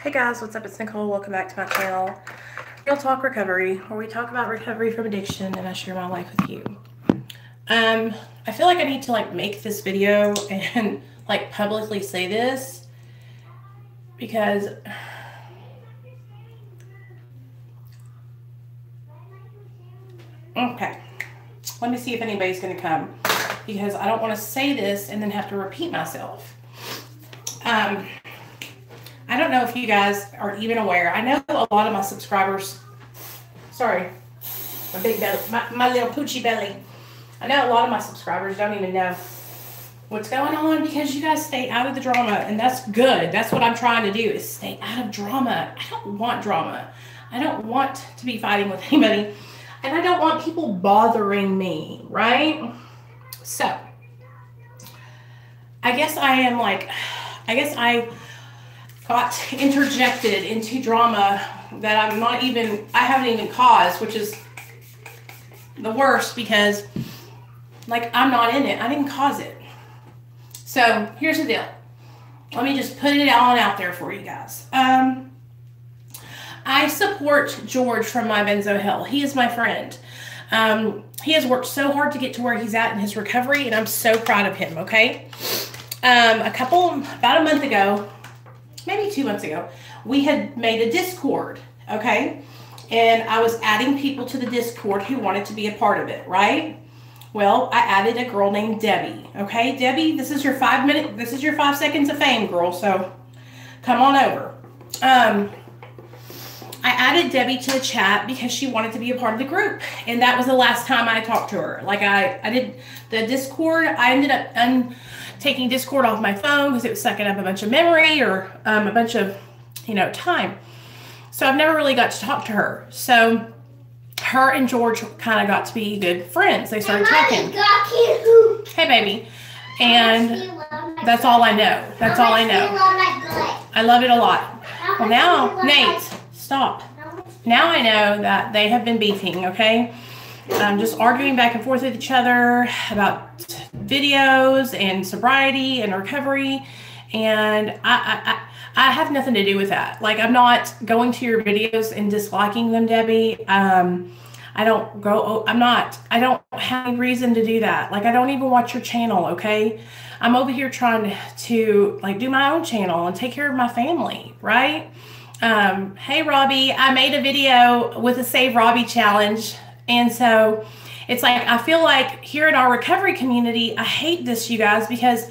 Hey guys, what's up? It's Nicole. Welcome back to my channel, Real Talk Recovery, where we talk about recovery from addiction and I share my life with you. I feel like I need to make this video and publicly say this because okay, let me see if anybody's gonna come because I don't want to say this and then have to repeat myself. I don't know if you guys are even aware. I know a lot of my subscribers, sorry, my big belly, my little poochie belly. I know a lot of my subscribers don't even know what's going on because you guys stay out of the drama, and that's good. That's what I'm trying to do, is stay out of drama. I don't want drama. I don't want to be fighting with anybody, and I don't want people bothering me, right? So, I guess I got interjected into drama that I haven't even caused, which is the worst because I'm not in it. I didn't cause it. So here's the deal. Let me just put it on out there for you guys. I support George from My Benzo Hell. He is my friend. He has worked so hard to get to where he's at in his recovery, and I'm so proud of him, okay? About a month ago, maybe 2 months ago, we had made a Discord, okay? And I was adding people to the Discord who wanted to be a part of it, right? Well, I added a girl named Debbie, okay? Debbie, this is your 5 seconds of fame, girl, so come on over. I added Debbie to the chat because she wanted to be a part of the group, and that was the last time I talked to her. I did the Discord. I ended up taking Discord off my phone because it was sucking up a bunch of memory or a bunch of, time. So I've never really got to talk to her. So her and George kind of got to be good friends. They started talking. Hey, baby. And that's all I know. That's all I know. I love it a lot. Well, now, Nate, stop. Now I know that they have been beefing, okay? Just arguing back and forth with each other about videos and sobriety and recovery, and I have nothing to do with that. I'm not going to your videos and disliking them, Debbie. I don't have any reason to do that. I don't even watch your channel, okay? I'm over here trying to do my own channel and take care of my family, right? Hey, Robbie, I made a video with a Save Robbie challenge. And so it's I feel like here in our recovery community, I hate this, you guys, because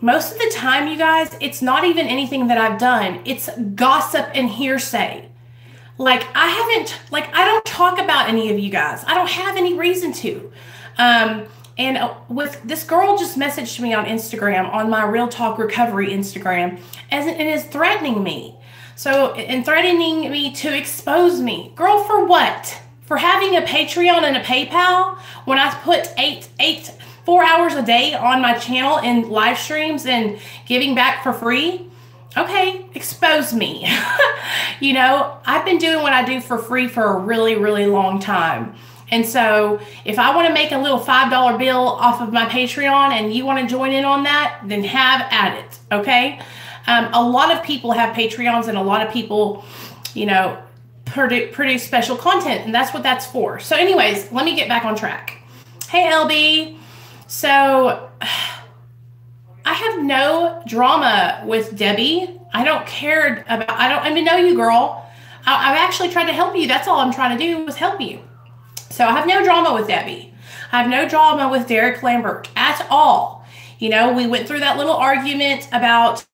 most of the time, you guys, it's not even anything that I've done. It's gossip and hearsay. I don't talk about any of you guys. I don't have any reason to. And with this girl just messaged me on Instagram, on my Real Talk Recovery Instagram, and is threatening me. And threatening me to expose me. Girl, for what? For having a Patreon and a PayPal when I put 4 hours a day on my channel in live streams and giving back for free? Okay, expose me. I've been doing what I do for free for a really, really long time. And so if I want to make a little $5 bill off of my Patreon and you want to join in on that, then have at it, okay? A lot of people have Patreons and a lot of people, produce special content, and that's what that's for. So anyways, let me get back on track. Hey, LB. So I have no drama with Debbie. I don't even know you, girl. I've actually tried to help you. That's all I'm trying to do is help you. So I have no drama with Debbie. I have no drama with Derek Lambert at all. We went through that little argument about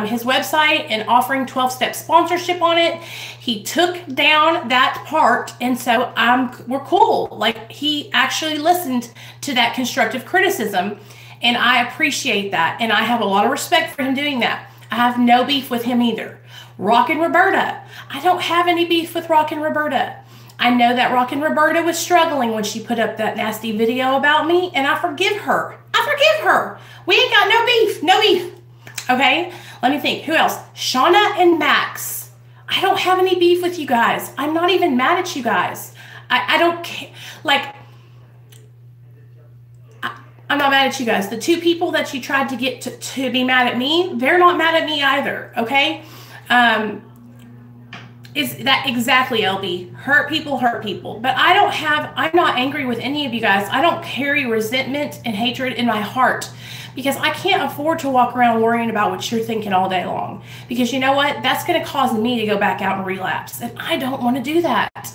his website and offering 12-step sponsorship on it. He took down that part, and so we're cool. He actually listened to that constructive criticism, and I appreciate that, and I have a lot of respect for him doing that. I have no beef with him either. Rockin' Roberta. I don't have any beef with Rockin' Roberta. I know that Rockin' Roberta was struggling when she put up that nasty video about me, and I forgive her. We ain't got no beef. No beef. Okay? Let me think. Who else? Shauna and Max. I don't have any beef with you guys. I'm not even mad at you guys. I don't care. I'm not mad at you guys. The two people that you tried to get to be mad at me, they're not mad at me either. Okay? Is that exactly, LB? Hurt people hurt people. But I'm not angry with any of you guys. I don't carry resentment and hatred in my heart because I can't afford to walk around worrying about what you're thinking all day long. Because you know what? That's going to cause me to go back out and relapse. And I don't want to do that.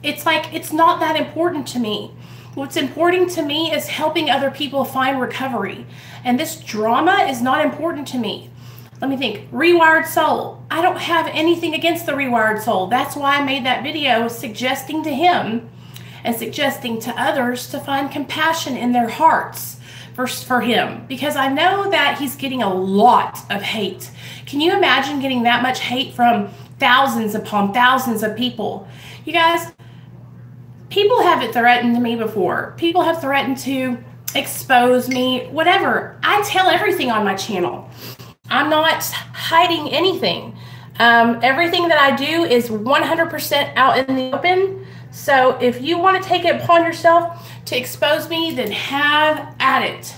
It's like, it's not that important to me. What's important to me is helping other people find recovery. And this drama is not important to me. Let me think. Rewired soul. I don't have anything against the rewired soul. That's why I made that video suggesting to him and suggesting to others to find compassion in their hearts for him. Because I know that he's getting a lot of hate. Can you imagine getting that much hate from thousands upon thousands of people? You guys, people have threatened me before. People have threatened to expose me, whatever. I tell everything on my channel. I'm not hiding anything. Everything that I do is 100% out in the open. So if you want to take it upon yourself to expose me, then have at it.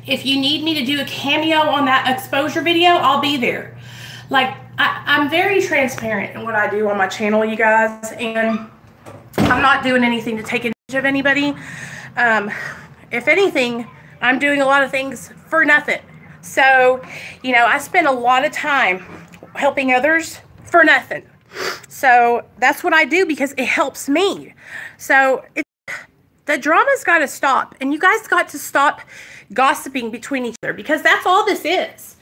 If you need me to do a cameo on that exposure video, I'll be there. Like, I'm very transparent in what I do on my channel, you guys, and I'm not doing anything to take advantage of anybody. If anything, I'm doing a lot of things for nothing. So, you know, I spend a lot of time helping others for nothing. So that's what I do because it helps me. So the drama's got to stop, and you guys got to stop gossiping between each other because that's all this is.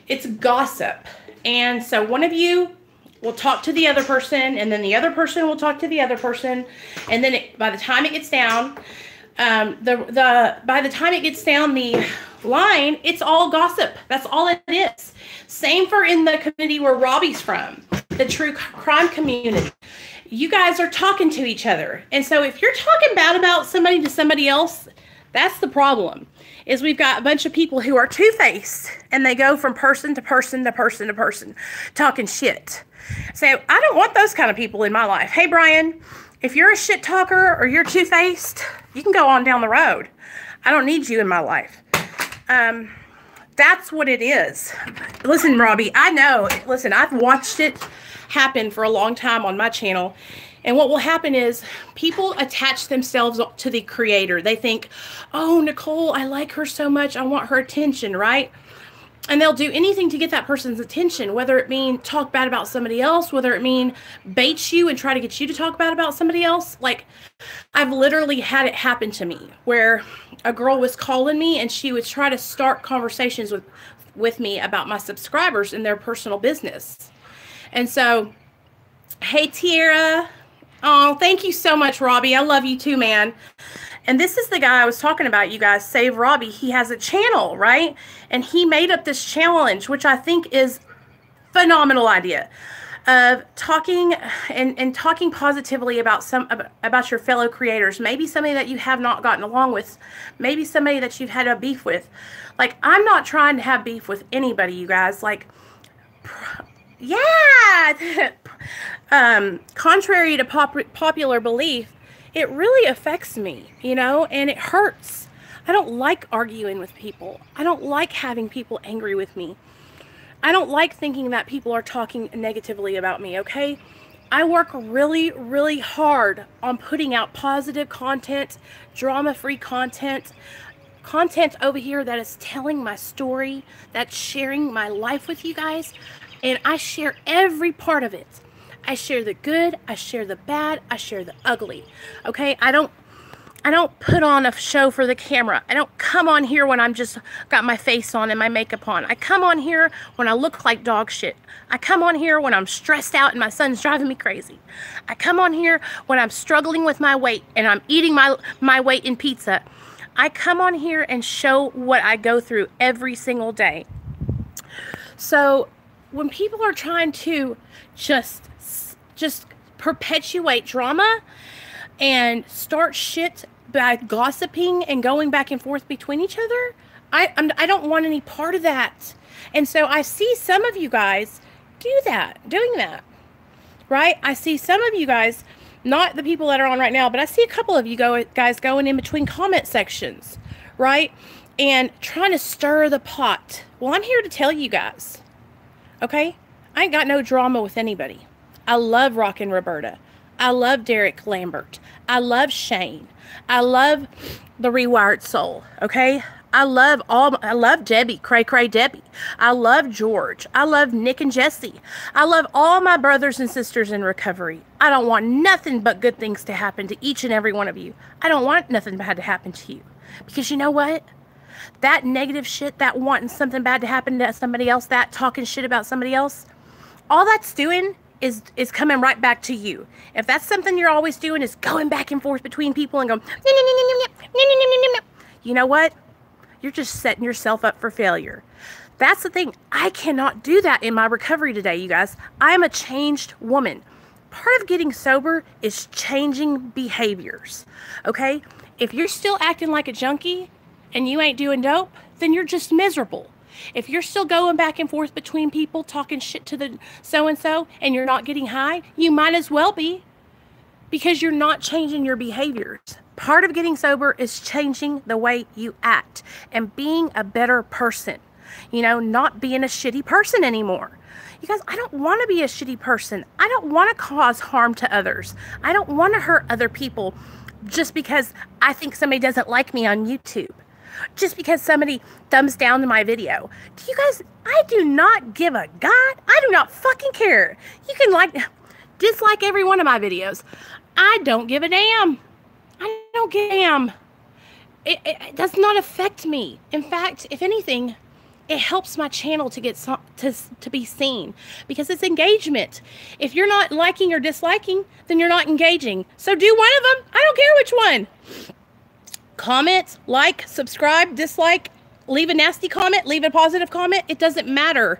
It's gossip. And so one of you will talk to the other person, and then the other person will talk to the other person, and then by the time it gets down, by the time it gets down the line, it's all gossip. That's all it is. Same for in the community where Robbie's from, the true crime community. You guys are talking to each other. And so if you're talking bad about somebody to somebody else, that's the problem. Is we've got a bunch of people who are two-faced, and they go from person to person to person to person talking shit. So I don't want those kind of people in my life. Hey, Brian, if you're a shit talker or you're two-faced, you can go on down the road. I don't need you in my life. That's what it is. Listen, Robbie, I know. Listen, I've watched it happen for a long time on my channel. And what will happen is people attach themselves to the creator. They think, oh, Nicole, I like her so much. I want her attention, right? And they'll do anything to get that person's attention, whether it mean talk bad about somebody else, whether it mean bait you and try to get you to talk bad about somebody else. Like, I've literally had it happen to me where a girl was calling me and she would try to start conversations with me about my subscribers and their personal business. And so, hey, Tiara. Oh, thank you so much, Robbie. I love you too, man. And this is the guy I was talking about, you guys. Save Robbie. He has a channel, right? And he made up this challenge, which I think is a phenomenal idea, of talking and talking positively about your fellow creators. Maybe somebody that you have not gotten along with. Maybe somebody that you've had a beef with. Like, I'm not trying to have beef with anybody, you guys. Like, yeah. Contrary to popular belief, it really affects me, you know, and it hurts. I don't like arguing with people. I don't like having people angry with me. I don't like thinking that people are talking negatively about me, okay? I work really, really hard on putting out positive content, drama-free content over here that is telling my story, that's sharing my life with you guys, and I share every part of it. I share the good, I share the bad, I share the ugly. Okay? I don't put on a show for the camera. I don't come on here when I'm just got my face on and my makeup on. I come on here when I look like dog shit. I come on here when I'm stressed out and my son's driving me crazy. I come on here when I'm struggling with my weight and I'm eating my weight in pizza. I come on here and show what I go through every single day. So when people are trying to just perpetuate drama and start shit by gossiping and going back and forth between each other, I don't want any part of that. And so I see some of you guys doing that, right? I see some of you guys, not the people that are on right now, but I see a couple of you guys going in between comment sections, right? And trying to stir the pot. Well, I'm here to tell you guys, Okay? I ain't got no drama with anybody. I love Rockin' Roberta. I love Derek Lambert. I love Shane. I love the Rewired Soul. Okay? I love Debbie, Cray Cray Debbie. I love George. I love Nick and Jesse. I love all my brothers and sisters in recovery. I don't want nothing but good things to happen to each and every one of you. I don't want nothing bad to happen to you. Because you know what? That negative shit, that wanting something bad to happen to somebody else, that talking shit about somebody else, all that's doing is coming right back to you. If that's something you're always doing is going back and forth between people and going, you know what? You're just setting yourself up for failure. That's the thing. I cannot do that in my recovery today, you guys. I am a changed woman. Part of getting sober is changing behaviors, okay? If you're still acting like a junkie and you ain't doing dope, then you're just miserable. If you're still going back and forth between people, talking shit to the so-and-so, and you're not getting high, you might as well be, because you're not changing your behaviors. Part of getting sober is changing the way you act and being a better person. You know, not being a shitty person anymore. You guys, I don't want to be a shitty person. I don't want to cause harm to others. I don't want to hurt other people just because I think somebody doesn't like me on YouTube. Just because somebody thumbs down to my video. Do you guys, I do not give a god. I do not fucking care. You can dislike every one of my videos. I don't give a damn. I don't give a damn. It does not affect me. In fact, if anything, it helps my channel to get to be seen, because it's engagement. If you're not liking or disliking, then you're not engaging. So do one of them. I don't care which one. Comment, like, subscribe, dislike, leave a nasty comment, leave a positive comment. It doesn't matter.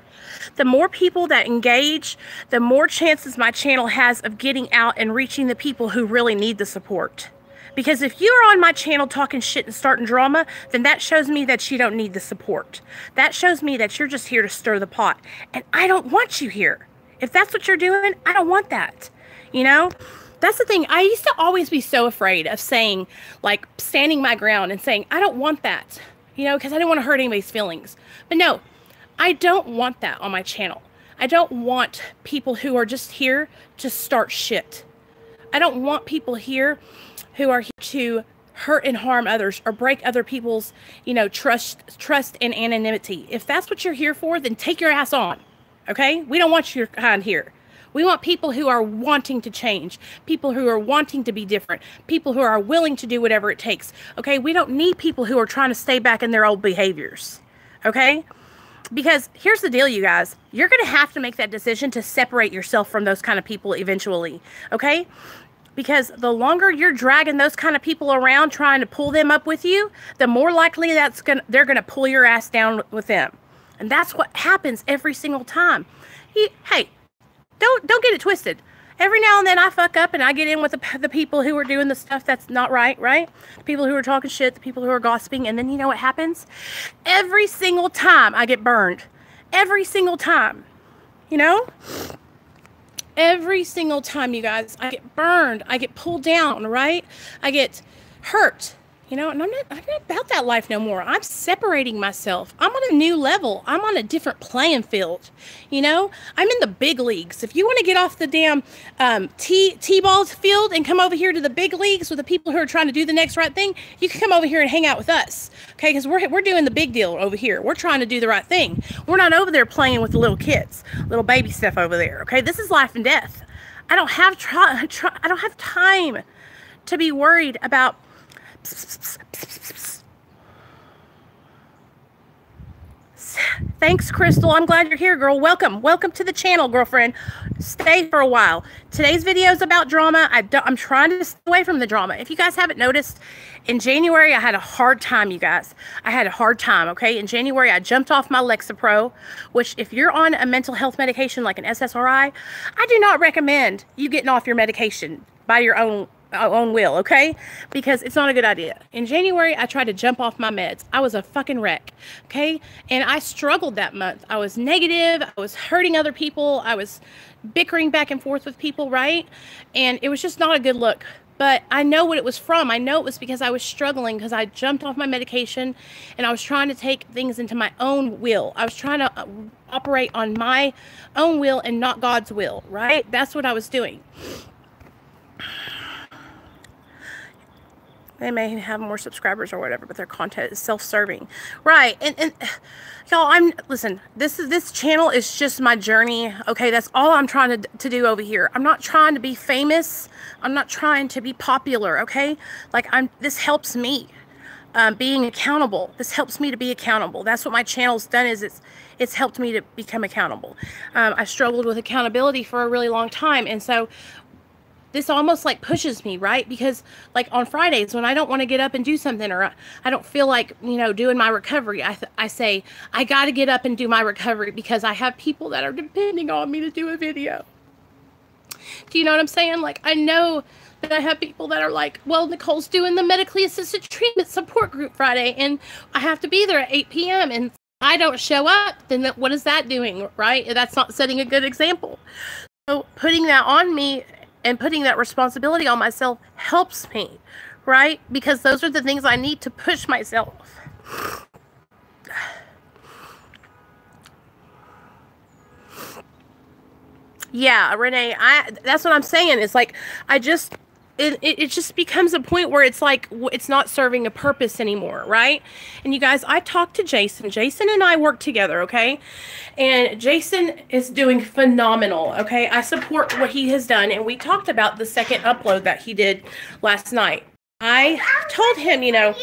The more people that engage, the more chances my channel has of getting out and reaching the people who really need the support. Because if you're on my channel talking shit and starting drama, then that shows me that you don't need the support. That shows me that you're just here to stir the pot. And I don't want you here. If that's what you're doing, I don't want that. You know? That's the thing. I used to always be so afraid of saying, like, standing my ground and saying, I don't want that. You know, because I didn't want to hurt anybody's feelings. But no, I don't want that on my channel. I don't want people who are just here to start shit. I don't want people here who are here to hurt and harm others or break other people's, you know, trust and anonymity. If that's what you're here for, then take your ass on. Okay? We don't want your kind here. We want people who are wanting to change, people who are wanting to be different, people who are willing to do whatever it takes. Okay? We don't need people who are trying to stay back in their old behaviors. Okay? Because here's the deal, you guys. You're going to have to make that decision to separate yourself from those kind of people eventually. Okay? Because the longer you're dragging those kind of people around trying to pull them up with you, the more likely they're going to pull your ass down with them. And that's what happens every single time. Hey, don't get it twisted. Every now and then I fuck up and I get in with the people who are doing the stuff that's not right, right? The people who are talking shit, the people who are gossiping, and then you know what happens? Every single time I get burned. Every single time. You know? Every single time, you guys, I get burned, I get pulled down, right? I get hurt, you know, and I'm not about that life no more. I'm separating myself. I'm on a new level. I'm on a different playing field, you know? I'm in the big leagues. If you want to get off the damn T-ball field and come over here to the big leagues with the people who are trying to do the next right thing, you can come over here and hang out with us, okay? Because we're doing the big deal over here. We're trying to do the right thing. We're not over there playing with the little kids, little baby stuff over there, okay? This is life and death. I don't have I don't have time to be worried about Thanks, Crystal. I'm glad you're here, girl. Welcome to the channel, girlfriend. Stay for a while. Today's video is about drama. I'm trying to stay away from the drama. If you guys haven't noticed, in January I had a hard time, you guys. I had a hard time, okay? In January I jumped off my Lexapro, which if you're on a mental health medication like an SSRI, I do not recommend you getting off your medication by your own will, okay? Because it's not a good idea. In January, I tried to jump off my meds. I was a fucking wreck, okay? And I struggled that month. I was negative. I was hurting other people. I was bickering back and forth with people, right? And it was just not a good look. but I know what it was from. I know it was because I was struggling, because I jumped off my medication and I was trying to take things into my own will. I was trying to operate on my own will and not God's will, right? That's what I was doing. They may have more subscribers or whatever, but their content is self-serving, right? And y'all, listen, this channel is just my journey, okay? That's all I'm trying to do over here. I'm not trying to be famous. I'm not trying to be popular, okay? Like, this helps me being accountable. This helps me to be accountable. That's what my channel's done, is it's helped me to become accountable. I struggled with accountability for a really long time, and so this almost like pushes me, right? Because like on Fridays when I don't want to get up and do something, or I don't feel like, you know, doing my recovery, I say, I got to get up and do my recovery because I have people that are depending on me to do a video. Do you know what I'm saying? Like, I know that I have people that are like, well, Nicole's doing the medically assisted treatment support group Friday and I have to be there at 8 p.m. and I don't show up, then what is that doing, right? That's not setting a good example. So putting that on me and putting that responsibility on myself helps me, right? Because those are the things I need to push myself. Yeah, Renee, that's what I'm saying. It's like, it just becomes a point where it's like, it's not serving a purpose anymore, right? And you guys, I talked to Jason. Jason and I work together, okay? And Jason is doing phenomenal, okay? I support what he has done, and we talked about the second upload that he did last night. I told him, you know,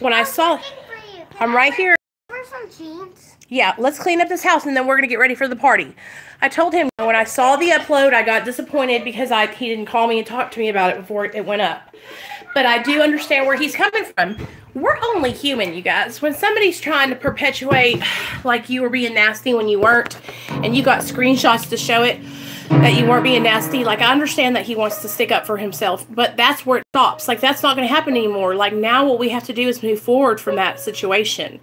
when I saw, I'm right here. Some jeans. Yeah, let's clean up this house and then we're going to get ready for the party. I told him when I saw the upload, I got disappointed because he didn't call me and talk to me about it before it went up. But I do understand where he's coming from. We're only human, you guys. When somebody's trying to perpetuate like you were being nasty when you weren't, and you got screenshots to show it, that you weren't being nasty, like, I understand that he wants to stick up for himself, but that's where it stops. Like, that's not going to happen anymore. Like, now what we have to do is move forward from that situation,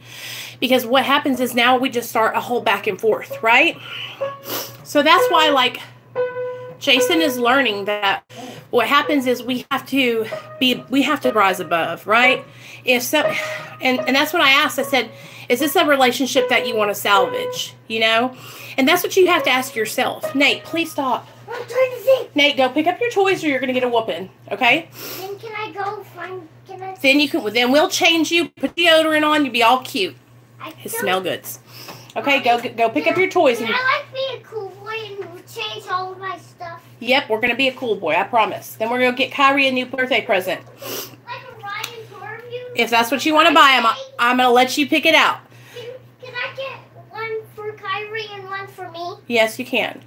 because what happens is now we just start a whole back and forth, right? So that's why, like, Jason is learning that what happens is we have to rise above, right? And that's what I asked. I said, is this a relationship that you want to salvage, you know? And that's what you have to ask yourself. Nate, please stop. I'm trying to see. Nate, go pick up your toys or you're going to get a whooping, okay? Then can I go find, Then we'll change you, put deodorant on, you'll be all cute. His smell goods. Okay, go pick up your toys. And I like being a cool boy and change all of my stuff. Yep, we're going to be a cool boy, I promise. Then we're going to get Kyrie a new birthday present. Like a Ryan Torview? If that's what you want to buy him, I'm going to let you pick it out. Can I get one for Kyrie and one for me? Yes, you can.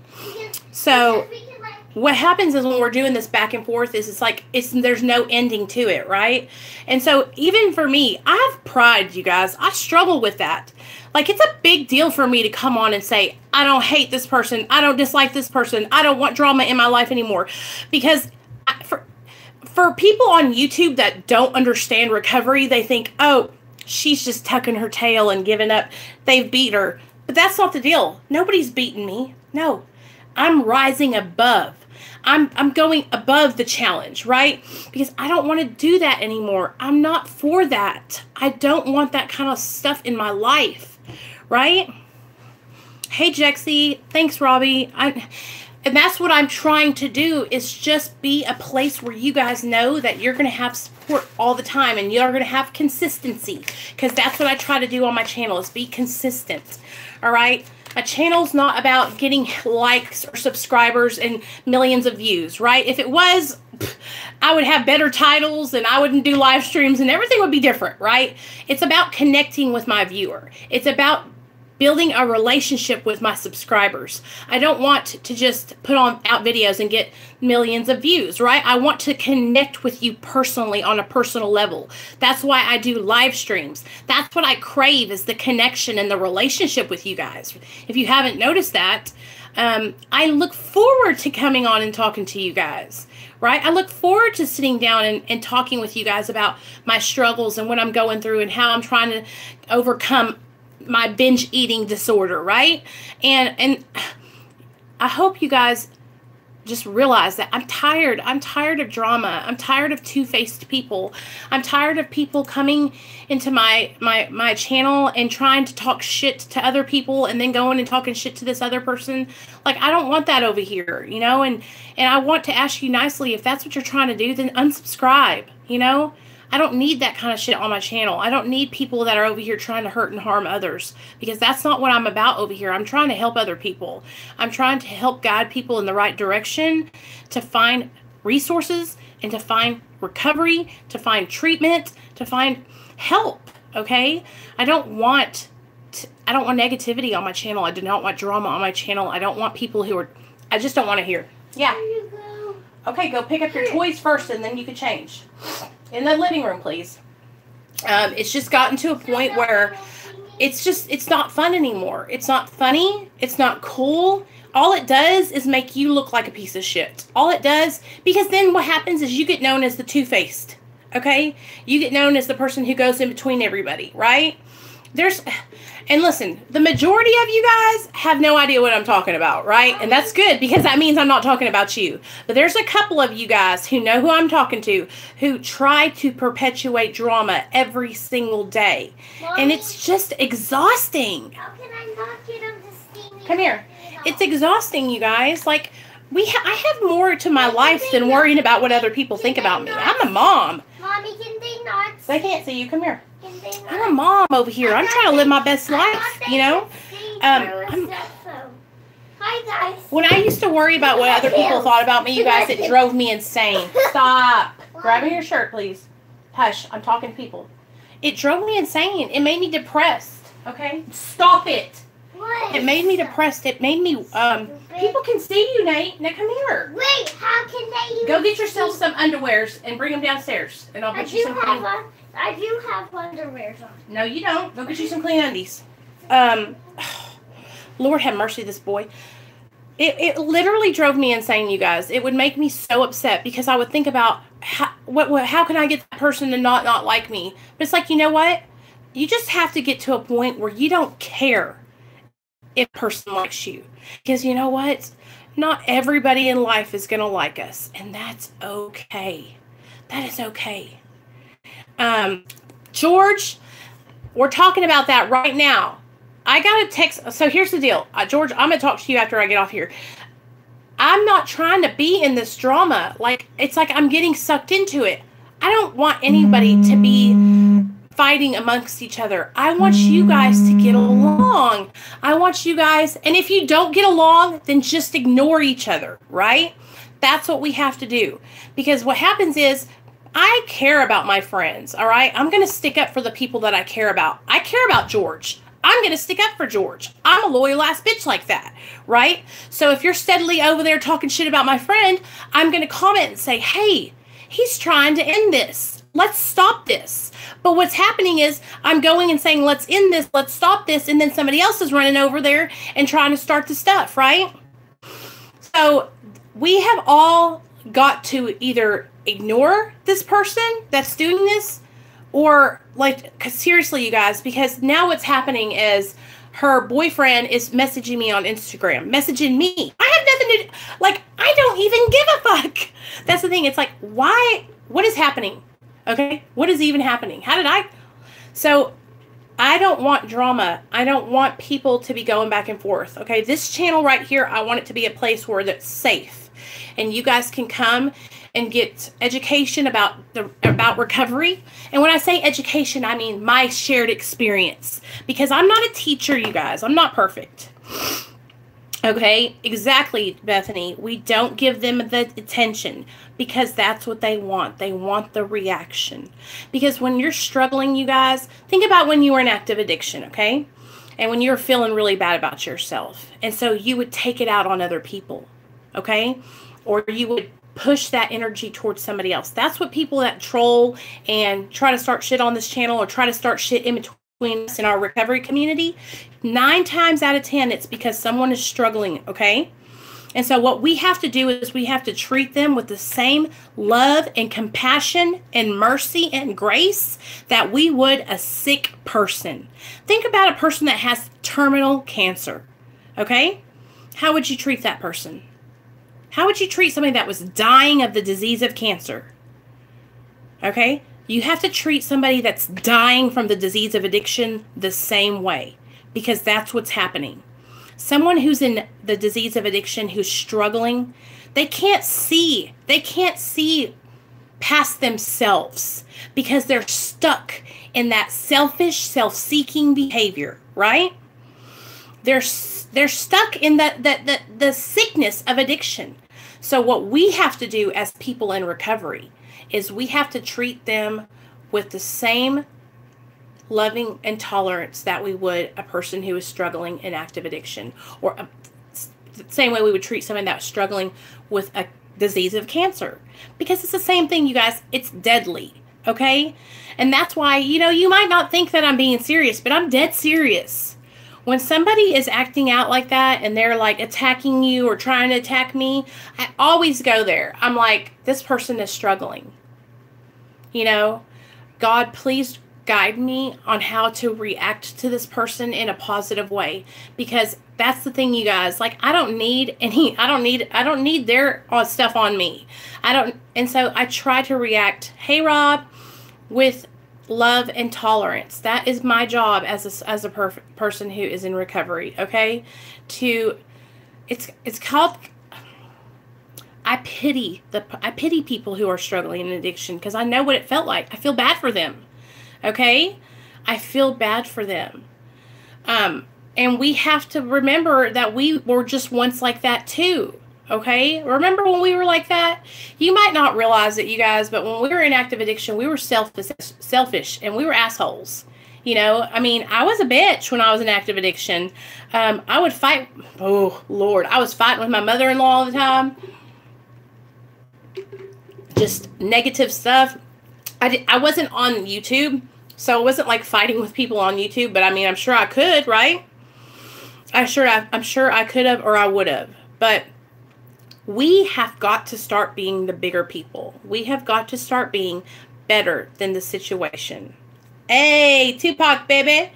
So what happens is when we're doing this back and forth is there's no ending to it, right? And so even for me, I have pride, you guys. I struggle with that. Like, it's a big deal for me to come on and say, I don't hate this person. I don't dislike this person. I don't want drama in my life anymore. Because for people on YouTube that don't understand recovery, they think, oh, she's just tucking her tail and giving up. They've beat her. But that's not the deal. Nobody's beaten me. No. I'm rising above. I'm going above the challenge, right? Because I don't want to do that anymore. I'm not for that. I don't want that kind of stuff in my life, right? Hey, Jexie. Thanks, Robbie. And that's what I'm trying to do, is just be a place where you guys know that you're going to have support all the time and you're going to have consistency, because that's what I try to do on my channel, is be consistent, all right? My channel's not about getting likes or subscribers and millions of views, right? If it was, I would have better titles and I wouldn't do live streams and everything would be different, right? It's about connecting with my viewer. It's about building a relationship with my subscribers. I don't want to just put out videos and get millions of views, right? I want to connect with you personally on a personal level. That's why I do live streams. That's what I crave, is the connection and the relationship with you guys. If you haven't noticed that, I look forward to coming on and talking to you guys, right? I look forward to sitting down and talking with you guys about my struggles and what I'm going through and how I'm trying to overcome my binge eating disorder, right? And I hope you guys just realize that I'm tired. I'm tired of drama. I'm tired of two-faced people. I'm tired of people coming into my channel and trying to talk shit to other people and then going and talking shit to this other person. Like, I don't want that over here, you know, and I want to ask you nicely, if that's what you're trying to do, then unsubscribe, you know. I don't need that kind of shit on my channel. I don't need people that are over here trying to hurt and harm others, because that's not what I'm about over here. I'm trying to help other people. I'm trying to help guide people in the right direction, to find resources and to find recovery, to find treatment, to find help, okay? I don't want negativity on my channel. I do not want drama on my channel. I don't want people who are, I just don't want to hear. Yeah. There you go. Okay, go pick up your toys first and then you can change. In the living room, please. It's just gotten to a point where it's not fun anymore. It's not funny. It's not cool. All it does is make you look like a piece of shit. All it does, because then what happens is you get known as the two-faced, okay? You get known as the person who goes in between everybody, right? And listen, the majority of you guys have no idea what I'm talking about, right? And that's good, because that means I'm not talking about you. But there's a couple of you guys who know who I'm talking to, who try to perpetuate drama every single day. Mommy, and it's just exhausting. How can I not get him to see me? Come here. It's exhausting, you guys. Like, I have more to my life than worrying about what other people think about me. I'm a mom. Mommy, can they not? They can't see you. Come here. I'm a mom over here. I'm trying to live my best life, you know? Hi, guys. When I used to worry about what other people thought about me, you guys, it drove me insane. Stop. Grab me your shirt, please. Hush. I'm talking to people. It drove me insane. It made me depressed. Okay? Stop it. What? It made me depressed. It made me, people can see you, Nate. Now come here. Wait, how can they? Go get yourself some underwears and bring them downstairs. And I'll get you some clean. I do have underwears on. No, you don't. Go get you some clean undies. Lord have mercy, this boy. It literally drove me insane, you guys. It would make me so upset, because I would think about how can I get that person to not like me? But it's like, you know what? You just have to get to a point where you don't care if a person likes you. Because you know what? Not everybody in life is going to like us. And that's okay. That is okay. George, we're talking about that right now. I got a text. So here's the deal. George, I'm going to talk to you after I get off here. I'm not trying to be in this drama. Like, it's like I'm getting sucked into it. I don't want anybody to be fighting amongst each other. I want you guys to get along. I want you guys, and if you don't get along, then just ignore each other, right? That's what we have to do. Because what happens is, I care about my friends, all right? I'm going to stick up for the people that I care about. I care about George. I'm going to stick up for George. I'm a loyal ass bitch like that, right? So if you're steadily over there talking shit about my friend, I'm going to comment and say, hey, he's trying to end this. Let's stop this. But what's happening is I'm going and saying, let's end this, let's stop this, and then somebody else is running over there and trying to start the stuff, right? So we have all got to either ignore this person that's doing this, or like, seriously, you guys, because now what's happening is her boyfriend is messaging me on Instagram, messaging me. I have nothing to, like, I don't even give a fuck. That's the thing. It's like, why? What is happening? Okay? What is even happening? So I don't want drama. I don't want people to be going back and forth. Okay? This channel right here, I want it to be a place where that's safe. And you guys can come and get education about recovery. And when I say education, I mean my shared experience. Because I'm not a teacher, you guys. I'm not perfect. Okay? Exactly, Bethany. We don't give them the attention because that's what they want. They want the reaction. Because when you're struggling, you guys, think about when you were in active addiction, okay? And when you're feeling really bad about yourself. And so you would take it out on other people, okay? Or you would push that energy towards somebody else. That's what people that troll and try to start shit on this channel or try to start shit in between us in our recovery community, 9 times out of 10, it's because someone is struggling, okay? And so what we have to do is we have to treat them with the same love and compassion and mercy and grace that we would a sick person. Think about a person that has terminal cancer, okay? How would you treat that person? How would you treat somebody that was dying of the disease of cancer? Okay? You have to treat somebody that's dying from the disease of addiction the same way, because that's what's happening. Someone who's in the disease of addiction, who's struggling, they can't see past themselves because they're stuck in that selfish, self-seeking behavior, right? They're stuck in the sickness of addiction. So what we have to do as people in recovery is we have to treat them with the same loving and tolerance that we would a person who is struggling in active addiction, or the same way we would treat someone that's struggling with a disease of cancer, because it's the same thing, you guys. It's deadly. Okay? And that's why, you might not think that I'm being serious, but I'm dead serious. When somebody is acting out like that and they're like attacking you or trying to attack me, I always go there. I'm like, this person is struggling. God, please guide me on how to react to this person in a positive way, because that's the thing, you guys. Like, I don't need their stuff on me. And so I try to react, hey Rob, with love and tolerance. That is my job as a person who is in recovery. Okay, it's called. I pity people who are struggling in addiction, because I know what it felt like. I feel bad for them. Okay, I feel bad for them. And we have to remember that we were just once like that too. Okay, remember when we were like that? You might not realize it, you guys, but when we were in active addiction, we were selfish, and we were assholes. I was a bitch when I was in active addiction. I would fight. Oh Lord, I was fighting with my mother-in-law all the time. Just negative stuff. I wasn't on YouTube, so it wasn't like fighting with people on YouTube, but I'm sure I could, right? I'm sure I could have, or I would have. But we have got to start being the bigger people. We have got to start being better than the situation. Hey, Tupac, baby.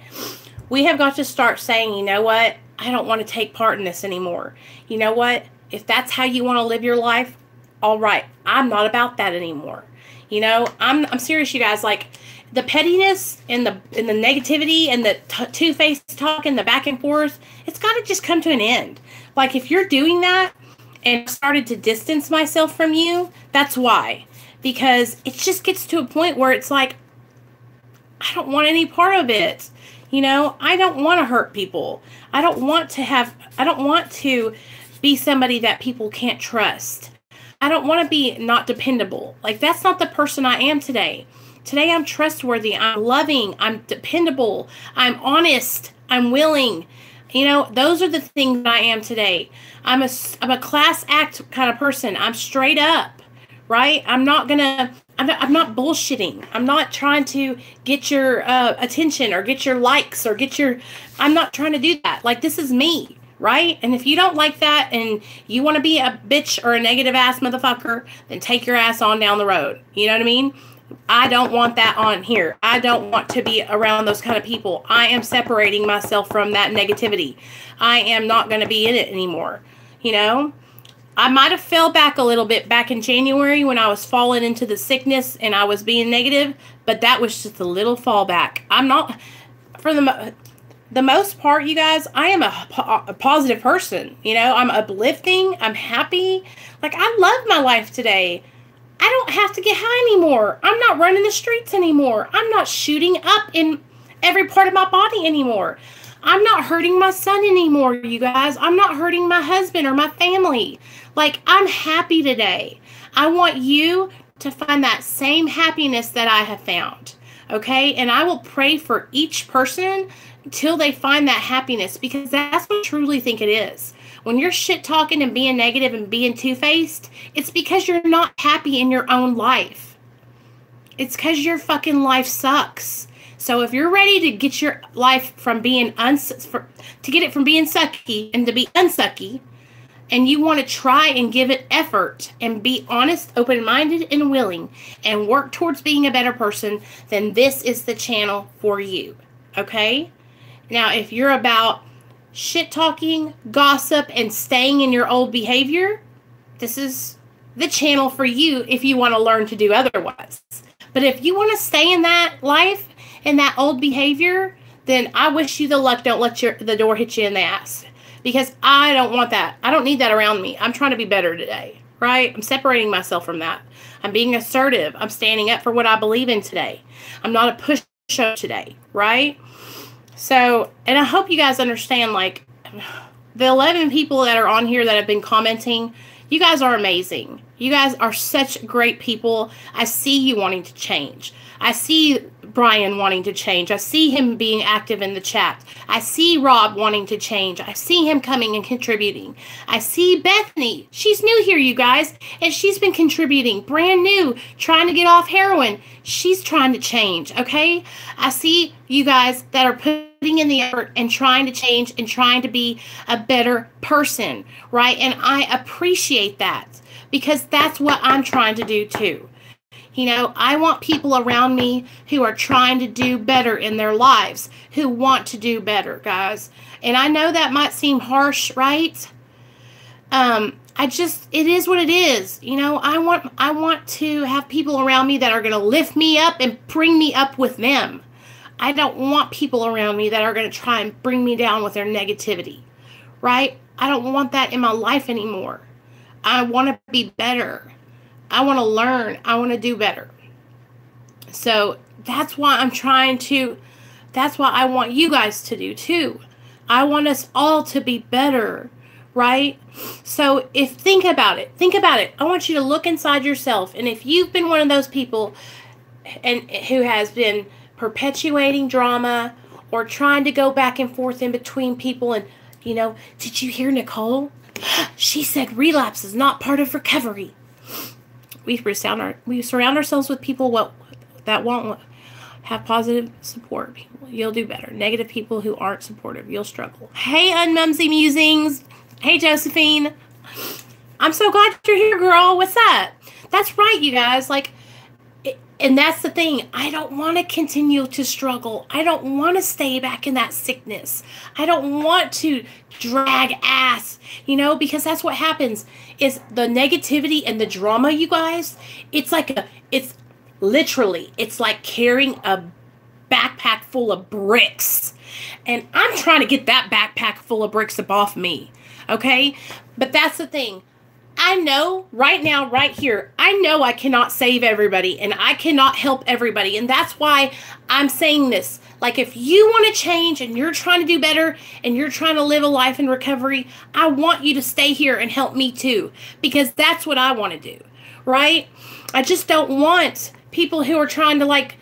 We have got to start saying, you know what? I don't want to take part in this anymore. You know what? If that's how you want to live your life, all right. I'm not about that anymore. I'm serious, you guys. Like, the pettiness and the negativity and the two-faced talk and the back and forth, it's got to just come to an end. Like, if you're doing that and I started to distance myself from you, that's why. Because it just gets to a point where it's like, I don't want any part of it. I don't want to hurt people. I don't want to be somebody that people can't trust. I don't want to be not dependable. Like, that's not the person I am today. Today I'm trustworthy, I'm loving, I'm dependable, I'm honest, I'm willing. Those are the things that I am today. I'm a class act kind of person. I'm straight up, right? I'm not bullshitting. I'm not trying to get your attention or get your likes or I'm not trying to do that. Like, this is me. Right? And if you don't like that and you want to be a bitch or a negative ass motherfucker, then take your ass on down the road. You know what I mean? I don't want that on here. I don't want to be around those kind of people. I am separating myself from that negativity. I am not going to be in it anymore. I might have fell back a little bit back in January when I was falling into the sickness and I was being negative, but that was just a little fallback. I'm not, for the most part, you guys, I am a positive person. I'm uplifting. I'm happy. Like, I love my life today. I don't have to get high anymore. I'm not running the streets anymore. I'm not shooting up in every part of my body anymore. I'm not hurting my son anymore, you guys. I'm not hurting my husband or my family. Like, I'm happy today. I want you to find that same happiness that I have found. Okay? And I will pray for each person until they find that happiness, because that's what I truly think it is. When you're shit talking and being negative and being two-faced, it's because you're not happy in your own life. It's because your fucking life sucks. So if you're ready to get your life from being to get it from being sucky and to be unsucky, and you want to try and give it effort and be honest, open-minded, and willing, and work towards being a better person, then this is the channel for you. Okay? Now, if you're about shit talking, gossip, and staying in your old behavior, this is the channel for you if you want to learn to do otherwise. But if you want to stay in that life and that old behavior, then I wish you the luck. Don't let the door hit you in the ass, because I don't want that. I don't need that around me. I'm trying to be better today, right? I'm separating myself from that. I'm being assertive. I'm standing up for what I believe in today. I'm not a push-up today, right? So, and I hope you guys understand, like, the 11 people that are on here that have been commenting, you guys are amazing. You guys are such great people. I see you wanting to change. I see Brian wanting to change. I see him being active in the chat. I see Rob wanting to change. I see him coming and contributing. I see Bethany. She's new here, you guys, and she's been contributing. Brand new, trying to get off heroin. She's trying to change, okay? I see you guys that are putting in the effort and trying to change and trying to be a better person, right? And I appreciate that, because that's what I'm trying to do too. You know, I want people around me who are trying to do better in their lives, who want to do better, guys. And I know that might seem harsh, right? It is what it is. You know, I want to have people around me that are going to lift me up and bring me up with them. I don't want people around me that are going to try and bring me down with their negativity, right? I don't want that in my life anymore. I want to be better. I want to learn. I want to do better. So that's why that's what I want you guys to do too. I want us all to be better, right? So think about it. I want you to look inside yourself. And if you've been one of those people and who has been perpetuating drama or trying to go back and forth in between people, and, you know, did you hear Nicole? She said relapse is not part of recovery. We surround ourselves with people that won't have positive support. You'll do better. Negative people who aren't supportive, you'll struggle. Hey, Unmumsy Musings. Hey, Josephine. I'm so glad you're here, girl. What's that? That's right, you guys. And that's the thing. I don't want to continue to struggle. I don't want to stay back in that sickness. I don't want to drag ass, you know, because that's what happens is the negativity and the drama, you guys. It's like it's like carrying a backpack full of bricks. And I'm trying to get that backpack full of bricks up off me. Okay? But that's the thing. I know right now, right here, I know I cannot save everybody and I cannot help everybody. And that's why I'm saying this. Like, if you want to change and you're trying to do better and you're trying to live a life in recovery, I want you to stay here and help me too, because that's what I want to do, right? I just don't want people who are trying to, like,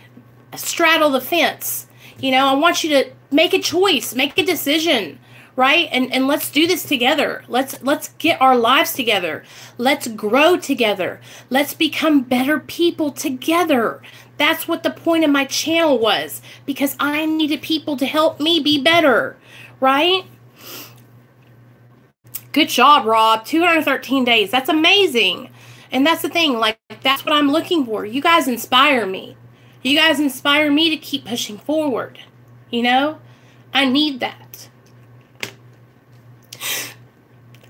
straddle the fence. You know, I want you to make a choice, make a decision. Right? And let's do this together. Let's get our lives together. Let's grow together. Let's become better people together. That's what the point of my channel was, because I needed people to help me be better. Right? Good job, Rob. 213 days. That's amazing. And that's the thing. Like, that's what I'm looking for. You guys inspire me. You guys inspire me to keep pushing forward. You know? I need that.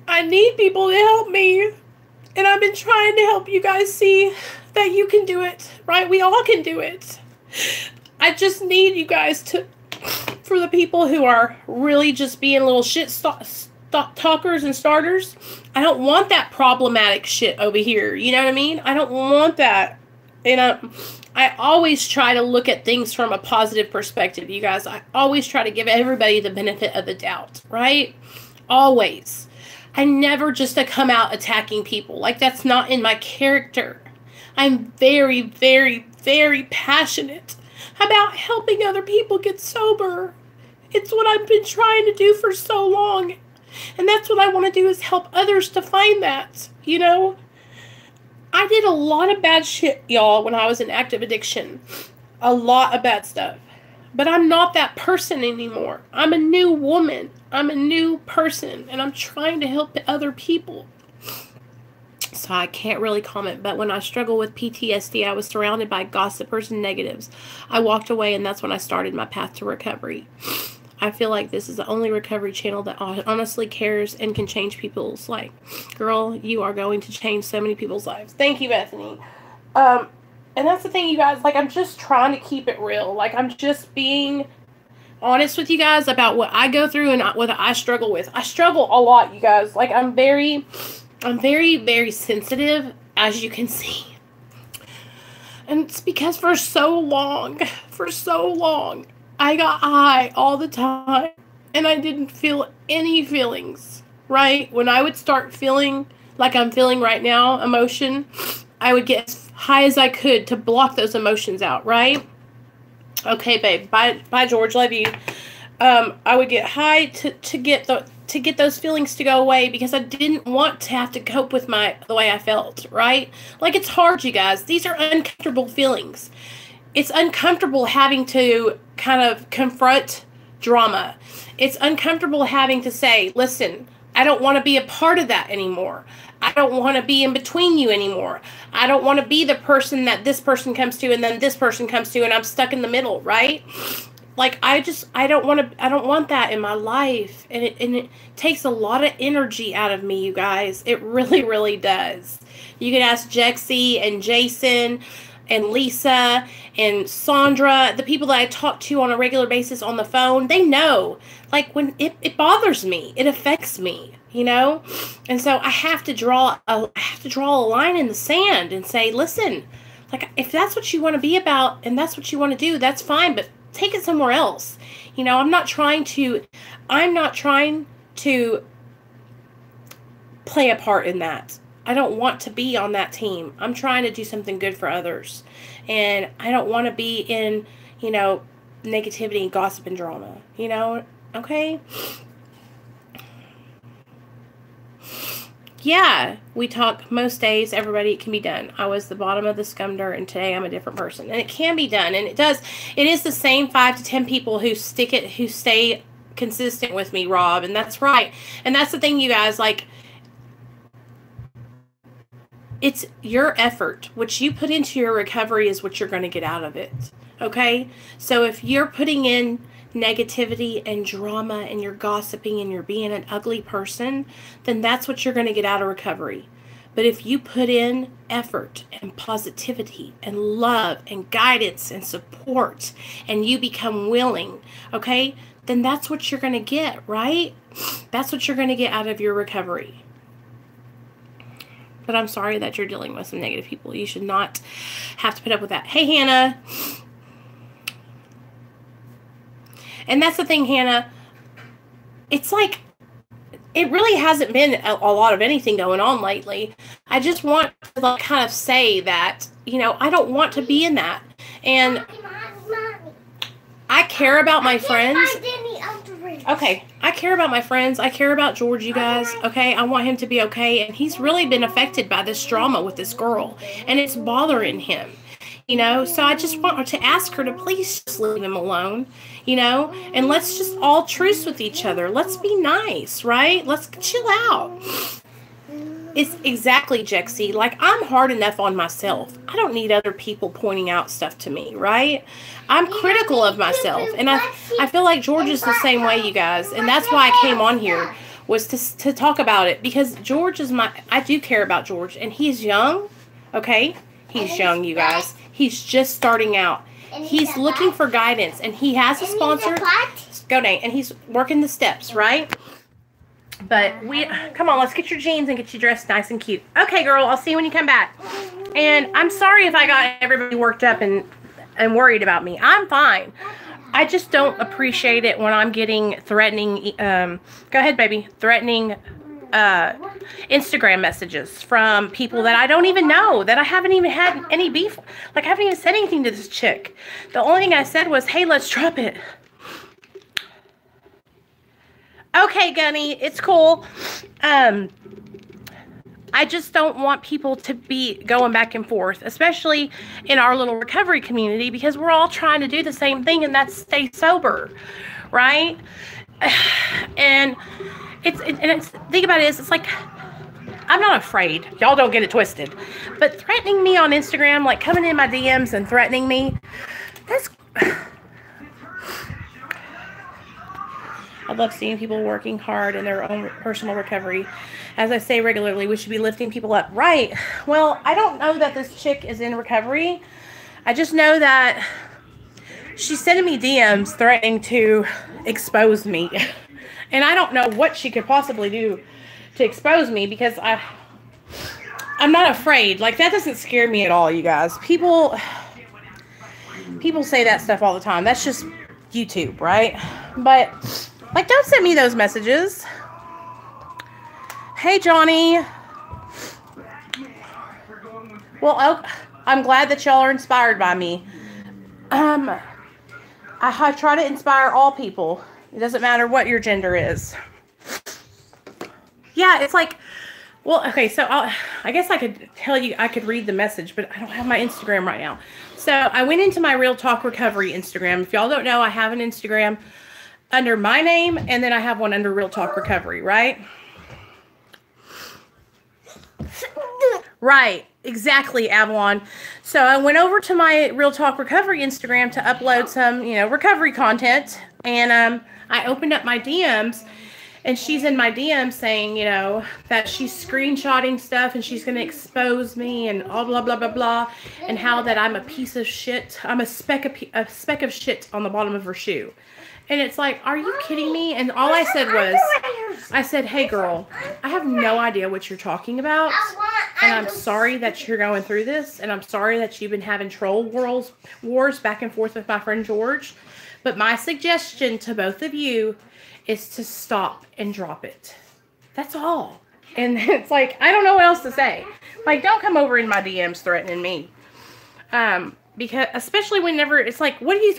I need people to help me. And I've been trying to help you guys see that you can do it, right? We all can do it. I just need you guys for the people who are really just being little shit talkers and starters. I don't want that problematic shit over here. You know what I mean? I don't want that. And I always try to look at things from a positive perspective, you guys. I always try to give everybody the benefit of the doubt, right? Always. I never just to come out attacking people. Like, that's not in my character. I'm very, very, very passionate about helping other people get sober. It's what I've been trying to do for so long. And that's what I want to do, is help others to find that, you know? I did a lot of bad shit, y'all, when I was in active addiction. A lot of bad stuff. But I'm not that person anymore. I'm a new woman. I'm a new person. And I'm trying to help other people. So I can't really comment. But when I struggled with PTSD, I was surrounded by gossipers and negatives. I walked away, and that's when I started my path to recovery. I feel like this is the only recovery channel that honestly cares and can change people's life. Girl, you are going to change so many people's lives. Thank you, Bethany. And that's the thing, you guys. Like, I'm just trying to keep it real. Like, I'm just being honest with you guys about what I go through and what I struggle with. I struggle a lot, you guys. Like, I'm very, very sensitive, as you can see. And it's because for so long, I got high all the time. And I didn't feel any feelings, right? When I would start feeling like I'm feeling right now, emotion, I would get as high as I could to block those emotions out, right? Okay, babe. Bye, George. Love you. I would get high to get those feelings to go away because I didn't want to have to cope with the way I felt, right? Like, it's hard, you guys. These are uncomfortable feelings. It's uncomfortable having to kind of confront drama. It's uncomfortable having to say, listen, I don't want to be a part of that anymore. I don't want to be in between you anymore. I don't want to be the person that this person comes to and then this person comes to and I'm stuck in the middle, right? Like, I don't want that in my life. And it takes a lot of energy out of me, you guys. It really, really does. You can ask Jexie and Jason and Lisa and Sandra, the people that I talk to on a regular basis on the phone. They know, like, when it bothers me, it affects me, you know? And so I have to draw a line in the sand and say, listen, like, if that's what you want to be about and that's what you want to do, that's fine, but take it somewhere else. You know, I'm not trying to play a part in that. I don't want to be on that team. I'm trying to do something good for others. And I don't want to be in, you know, negativity and gossip and drama, you know? Okay? Yeah, we talk most days, everybody, it can be done. I was the bottom of the scum dirt and today I'm a different person. And it can be done. And it is the same 5 to 10 people who stay consistent with me, Rob. And that's right. And that's the thing, you guys, like, it's your effort. What you put into your recovery is what you're going to get out of it. Okay? So if you're putting in negativity and drama and you're gossiping and you're being an ugly person, then that's what you're going to get out of recovery. But if you put in effort and positivity and love and guidance and support and you become willing, okay, then that's what you're going to get, right? That's what you're going to get out of your recovery. But I'm sorry that you're dealing with some negative people. You should not have to put up with that. Hey, Hannah. And that's the thing, Hannah. It's like, it really hasn't been a lot of anything going on lately. I just want to, like, kind of say that, you know, I don't want to be in that. And I care about my friends. Okay, I care about my friends. I care about George, you guys. Okay, I want him to be okay. And he's really been affected by this drama with this girl. And it's bothering him, you know. So I just want to ask her to please just leave him alone, you know. And let's just all truce with each other. Let's be nice, right? Let's chill out. It's exactly, Jexie. Like, I'm hard enough on myself. I don't need other people pointing out stuff to me, right? I'm critical of myself. And I feel like George is the same way, you guys. And that's why I came on here, was to talk about it. Because George is I do care about George. And he's young, okay? He's young, you guys. He's just starting out. He's looking for guidance. And he has a sponsor. Go, Nate. And he's working the steps, right? But come on, let's get your jeans and get you dressed nice and cute. Okay, girl, I'll see you when you come back. And I'm sorry if I got everybody worked up and worried about me. I'm fine. I just don't appreciate it when I'm getting threatening, go ahead, baby, threatening Instagram messages from people that I don't even know, that I haven't even had any beef. Like, I haven't even said anything to this chick. The only thing I said was, hey, let's drop it. Okay, Gunny, it's cool. I just don't want people to be going back and forth, especially in our little recovery community, because we're all trying to do the same thing, and that's stay sober, right? And think about it, it's like, I'm not afraid. Y'all don't get it twisted. But threatening me on Instagram, like coming in my DMs and threatening me, I love seeing people working hard in their own personal recovery. As I say regularly, we should be lifting people up. Right. Well, I don't know that this chick is in recovery. I just know that she's sending me DMs threatening to expose me. And I don't know what she could possibly do to expose me, because I'm not afraid. Like, that doesn't scare me at all, you guys. People say that stuff all the time. That's just YouTube, right? But, like, don't send me those messages. Hey, Johnny. Well, I'm glad that y'all are inspired by me. I try to inspire all people. It doesn't matter what your gender is. Yeah, it's like, well, okay, so I guess I could tell you, I could read the message, but I don't have my Instagram right now. So I went into my Real Talk Recovery Instagram. If y'all don't know, I have an Instagram under my name, and then I have one under Real Talk Recovery, right? Right, exactly, Avalon. So I went over to my Real Talk Recovery Instagram to upload some, recovery content, and I opened up my DMs, and she's in my DMs saying, that she's screenshotting stuff and she's going to expose me and all blah, blah, blah, blah, and how that I'm a piece of shit. I'm a speck of shit on the bottom of her shoe. And it's like, are you kidding me? And all I said was, I said, hey, girl, I have no idea what you're talking about. And I'm sorry that you're going through this. And I'm sorry that you've been having troll wars back and forth with my friend George. But my suggestion to both of you is to stop and drop it. That's all. And it's like, I don't know what else to say. Like, don't come over in my DMs threatening me. Because, especially whenever it's like, what are you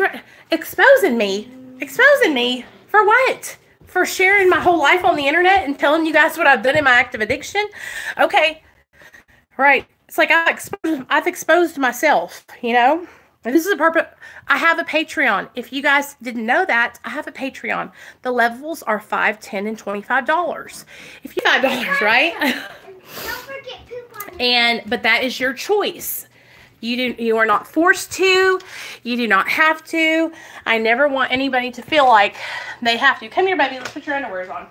exposing me? Exposing me for what? For sharing my whole life on the internet and telling you guys what I've done in my active addiction? Okay. Right. It's like I've exposed myself, And this is a purpose. I have a Patreon. If you guys didn't know that, I have a Patreon. The levels are $5, $10, and $25. If you $5, right? Don't forget poop on But that is your choice. You are not forced to. You do not have to. I never want anybody to feel like they have to. Come here, baby. Let's put your underwears on.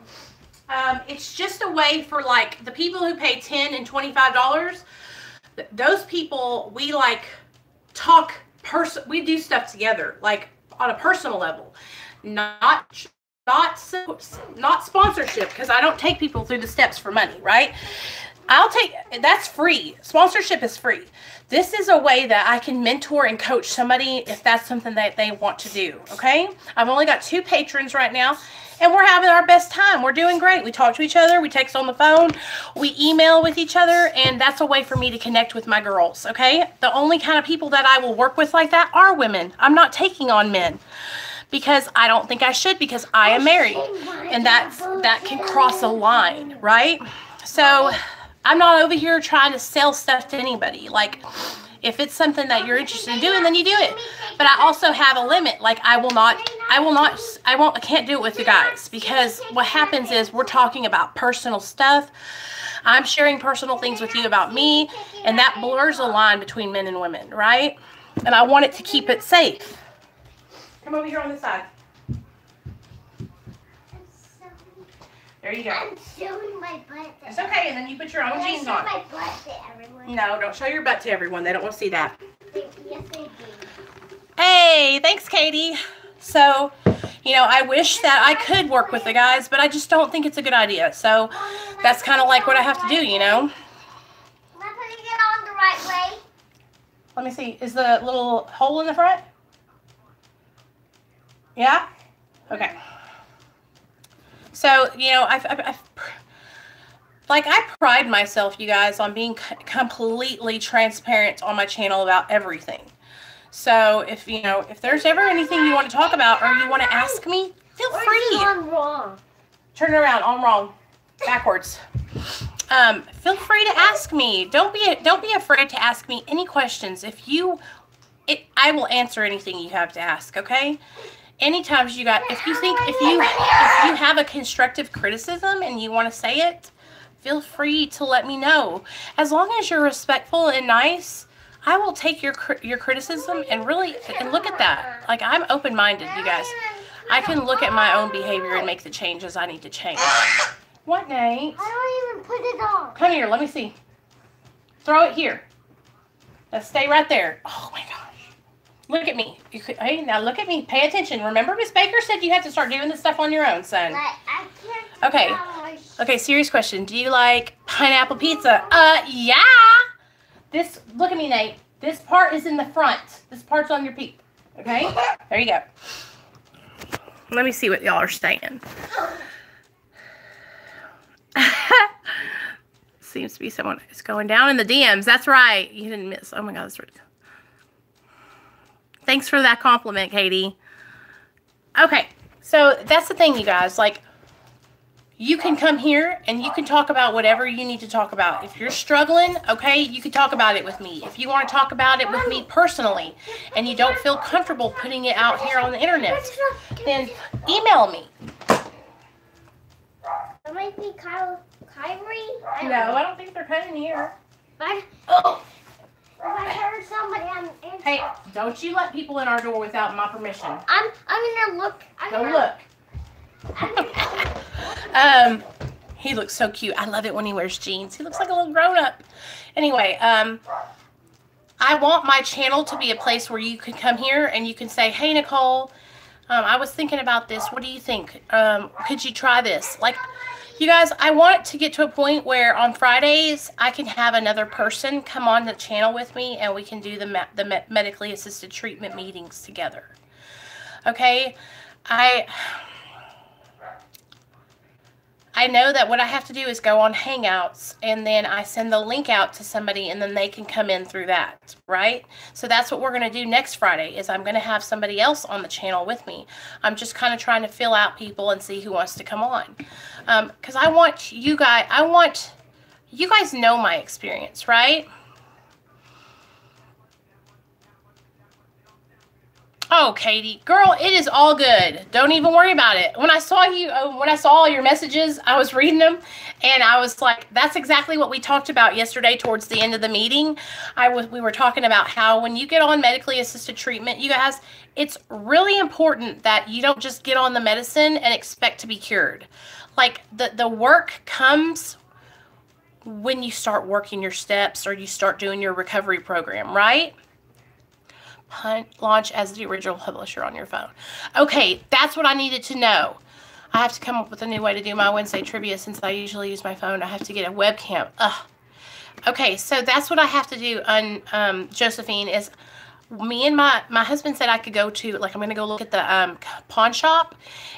It's just a way for, like, the people who pay $10 and $25. Those people, we talk. We do stuff together, like on a personal level, not sponsorship, because I don't take people through the steps for money, right? That's free. Sponsorship is free. This is a way that I can mentor and coach somebody if that's something that they want to do, okay? I've only got 2 patrons right now, and we're having our best time. We're doing great. We talk to each other. We text on the phone. We email with each other, and that's a way for me to connect with my girls, okay? The only kind of people that I will work with like that are women. I'm not taking on men, because I don't think I should, because I am married, and that can cross a line, right? So I'm not over here trying to sell stuff to anybody. Like, if it's something that you're interested in doing, then you do it. But I also have a limit. Like, I can't do it with you guys, because what happens is we're talking about personal stuff. I'm sharing personal things with you about me, and that blurs a line between men and women, right? And I want it to keep it safe. Come over here on this side. There you go. I'm showing my butt. It's okay, and then you put your own jeans on. My butt to everyone. No, don't show your butt to everyone. They don't want to see that. Yes, I do. Hey, thanks, Katie. So, I wish that I could work with the guys, but I just don't think it's a good idea. So, that's kind of like what I have to do, Am I putting it on the right way? Let me see. Is the little hole in the front? Yeah? Okay. So, I pride myself, you guys, on being completely transparent on my channel about everything. So, if there's ever anything you want to talk about or you want to ask me, feel free. I'm wrong. Turn it around. I'm wrong. Backwards. Feel free to ask me. Don't be afraid to ask me any questions. I will answer anything you have to ask, okay? Anytime if you have a constructive criticism and you want to say it, feel free to let me know. As long as you're respectful and nice, I will take your criticism and look at that. Like, I'm open-minded, you guys. I can look at my own behavior and make the changes I need to change. What, Nate? I don't even put it on. Come here, let me see. Throw it here. Now stay right there. Oh my gosh. Look at me. Hey, now look at me. Pay attention. Remember Miss Baker said you have to start doing this stuff on your own, son. But I can't. Okay. Okay, serious question. Do you like pineapple pizza? Yeah. Look at me, Nate. This part is in the front. This part's on your peep. Okay? There you go. Let me see what y'all are saying. Seems to be someone is going down in the DMs. That's right. You didn't miss. Oh my God, that's really good. Thanks for that compliment, Katie. Okay, so that's the thing, you guys. Like, you can come here and you can talk about whatever you need to talk about. If you're struggling, okay, you can talk about it with me. If you want to talk about it with me personally and you don't feel comfortable putting it out here on the internet, then email me. It might be Kyrie. No, I don't think they're coming here. But Oh. if I heard somebody on the inside. Hey, don't you let people in our door without my permission. I'm gonna look. Go look. He looks so cute. I love it when he wears jeans. He looks like a little grown-up. Anyway, I want my channel to be a place where you can come here and you can say, hey, Nicole, I was thinking about this. What do you think? Could you try this? Like, you guys, I want to get to a point where on Fridays, I can have another person come on the channel with me and we can do the medically assisted treatment meetings together. Okay? I know that what I have to do is go on Hangouts and then I send the link out to somebody and then they can come in through that, right? So that's what we're going to do next Friday is I'm going to have somebody else on the channel with me. I'm just kind of trying to fill out people and see who wants to come on. Because you guys know my experience, right? Oh, Katie, girl, it is all good. Don't even worry about it. When I saw all your messages, I was reading them, and I was like, that's exactly what we talked about yesterday towards the end of the meeting. We were talking about how when you get on medically assisted treatment, you guys, it's really important that you don't just get on the medicine and expect to be cured. Like, the work comes when you start working your steps or you start doing your recovery program, right? Launch as the original publisher on your phone. Okay, that's what I needed to know. I have to come up with a new way to do my Wednesday trivia since I usually use my phone. I have to get a webcam. Ugh. Okay, so that's what I have to do on Josephine is me and my husband said I could go to, like, I'm going to go look at the pawn shop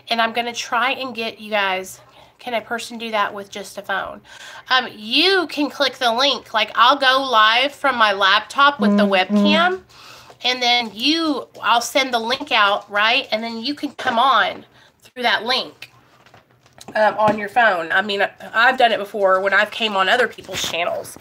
and I'm going to try and get you guys, can a person do that with just a phone? You can click the link. Like, I'll go live from my laptop with the webcam. And then I'll send the link out, right? And then you can come on through that link on your phone. I mean, I've done it before when I've came on other people's channels.